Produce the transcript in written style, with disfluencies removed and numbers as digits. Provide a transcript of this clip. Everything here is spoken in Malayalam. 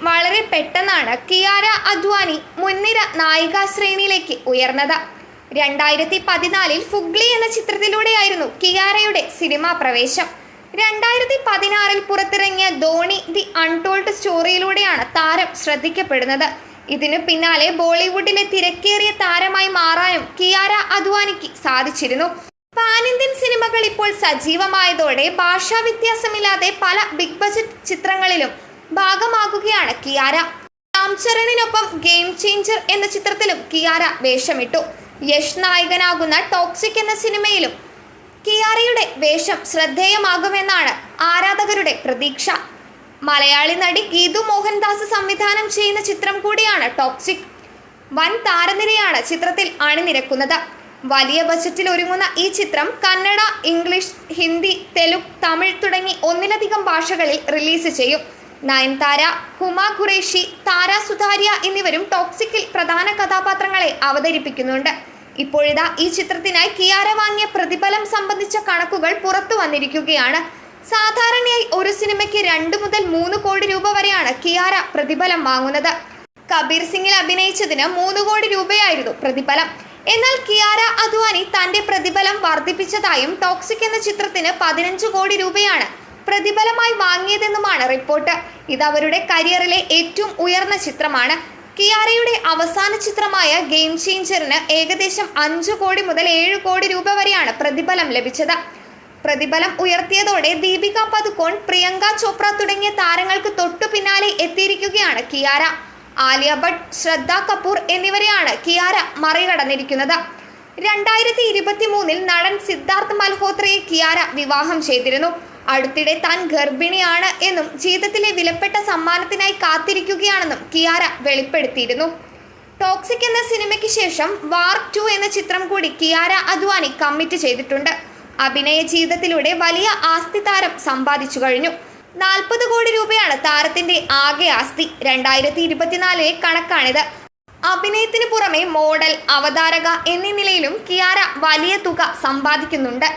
വളരെ പെട്ടെന്നാണ് കിയാര അദ്വാനി മുൻനിര നായികാ ശ്രേണിയിലേക്ക് ഉയർന്നത്. 2014 ഫുഗ്ലി എന്ന ചിത്രത്തിലൂടെയായിരുന്നു കിയാരയുടെ സിനിമാ പ്രവേശം. 2016 പുറത്തിറങ്ങിയ ധോണി ദി അൺടോൾഡ് സ്റ്റോറിയിലൂടെയാണ് താരം ശ്രദ്ധിക്കപ്പെടുന്നത്. ഇതിനു പിന്നാലെ ബോളിവുഡിലെ തിരക്കേറിയ താരമായി മാറാനും കിയാര അദ്വാനിക്ക് സാധിച്ചിരുന്നു. പാൻ ഇന്ത്യൻ സിനിമകൾ ഇപ്പോൾ സജീവമായതോടെ ഭാഷാ വ്യത്യാസമില്ലാതെ പല ബിഗ് ബജറ്റ് ചിത്രങ്ങളിലും ഭാഗമാകുകയാണ് കിയാര. രാം ചരണിനൊപ്പം ഗെയിം ചേഞ്ചർ എന്ന ചിത്രത്തിലും കിയാര വേഷമിട്ടു. യഷ് നായകനാകുന്ന ടോക്സിക് എന്ന സിനിമയിലും കിയാരയുടെ വേഷം ശ്രദ്ധേയമാകുമെന്നാണ് ആരാധകരുടെ പ്രതീക്ഷ. മലയാളി നടി ഗീതു മോഹൻദാസ് സംവിധാനം ചെയ്യുന്ന ചിത്രം കൂടിയാണ് ടോക്സിക്. വൻ താരനിരയാണ് ചിത്രത്തിൽ അണിനിരക്കുന്നത്. വലിയ ബജറ്റിൽ ഒരുങ്ങുന്ന ഈ ചിത്രം കന്നഡ, ഇംഗ്ലീഷ്, ഹിന്ദി, തെലുങ്ക്, തമിഴ് തുടങ്ങി ഒന്നിലധികം ഭാഷകളിൽ റിലീസ് ചെയ്യും. നയൻതാര, ഹുമ ഖുറേഷി, താര സുതാര്യ എന്നിവരും ടോക്സിക്കിൽ പ്രധാന കഥാപാത്രങ്ങളെ അവതരിപ്പിക്കുന്നുണ്ട്. ഇപ്പോഴിതാ ഈ ചിത്രത്തിനായി കിയാര വാങ്ങിയ പ്രതിഫലം സംബന്ധിച്ച കണക്കുകൾ പുറത്തു വന്നിരിക്കുകയാണ്. സാധാരണയായി ഒരു സിനിമയ്ക്ക് 2 മുതൽ 3 കോടി രൂപ വരെയാണ് കിയാര പ്രതിഫലം വാങ്ങുന്നത്. കബീർ സിംഗിൽ അഭിനയിച്ചതിന് 3 കോടി രൂപയായിരുന്നു പ്രതിഫലം. എന്നാൽ കിയാര അദ്വാനി തന്റെ പ്രതിഫലം വർദ്ധിപ്പിച്ചതായും ടോക്സിക് എന്ന ചിത്രത്തിന് 15 കോടി രൂപയാണ് പ്രതിഫലമായി വാങ്ങിയതെന്നുമാണ് റിപ്പോർട്ട്. ഇത് അവരുടെ കരിയറിലെ ഏറ്റവും ഉയർന്ന ചിത്രമാണ്. കിയാരയുടെ അവസാന ചിത്രമായ ഗെയിം ചേഞ്ചറിന് ഏകദേശം 5 കോടി മുതൽ 7 കോടി രൂപ വരെയാണ് പ്രതിഫലം ലഭിച്ചത്. പ്രതിഫലം ഉയർത്തിയതോടെ ദീപിക പദുക്കോൺ, പ്രിയങ്ക ചോപ്ര തുടങ്ങിയ താരങ്ങൾക്ക് തൊട്ടു പിന്നാലെ എത്തിയിരിക്കുകയാണ് കിയാര. ആലിയ ഭട്ട്, ശ്രദ്ധ കപൂർ എന്നിവരെയാണ് കിയാര മറികടന്നിരിക്കുന്നത്. 2023 നടൻ സിദ്ധാർത്ഥ് മൽഹോത്രയെ കിയാര വിവാഹം ചെയ്തിരുന്നു. അടുത്തിടെ താൻ ഗർഭിണിയാണ് എന്നും ജീവിതത്തിലെ വിലപ്പെട്ട സമ്മാനത്തിനായി കാത്തിരിക്കുകയാണെന്നും കിയാര വെളിപ്പെടുത്തിയിരുന്നു. ടോക്സിക് എന്ന സിനിമയ്ക്ക് ശേഷം വാർ 2 എന്ന ചിത്രം കൂടി കിയാര അദ്വാനി കമ്മിറ്റ് ചെയ്തിട്ടുണ്ട്. അഭിനയ ജീവിതത്തിലൂടെ വലിയ ആസ്തി താരം സമ്പാദിച്ചു കഴിഞ്ഞു. 40 കോടി രൂപയാണ് താരത്തിന്റെ ആകെ ആസ്തി. 2024 കണക്കാണിത്. അഭിനയത്തിന് പുറമെ മോഡൽ, അവതാരക എന്നീ നിലയിലും കിയാര വലിയ തുക സമ്പാദിക്കുന്നുണ്ട്.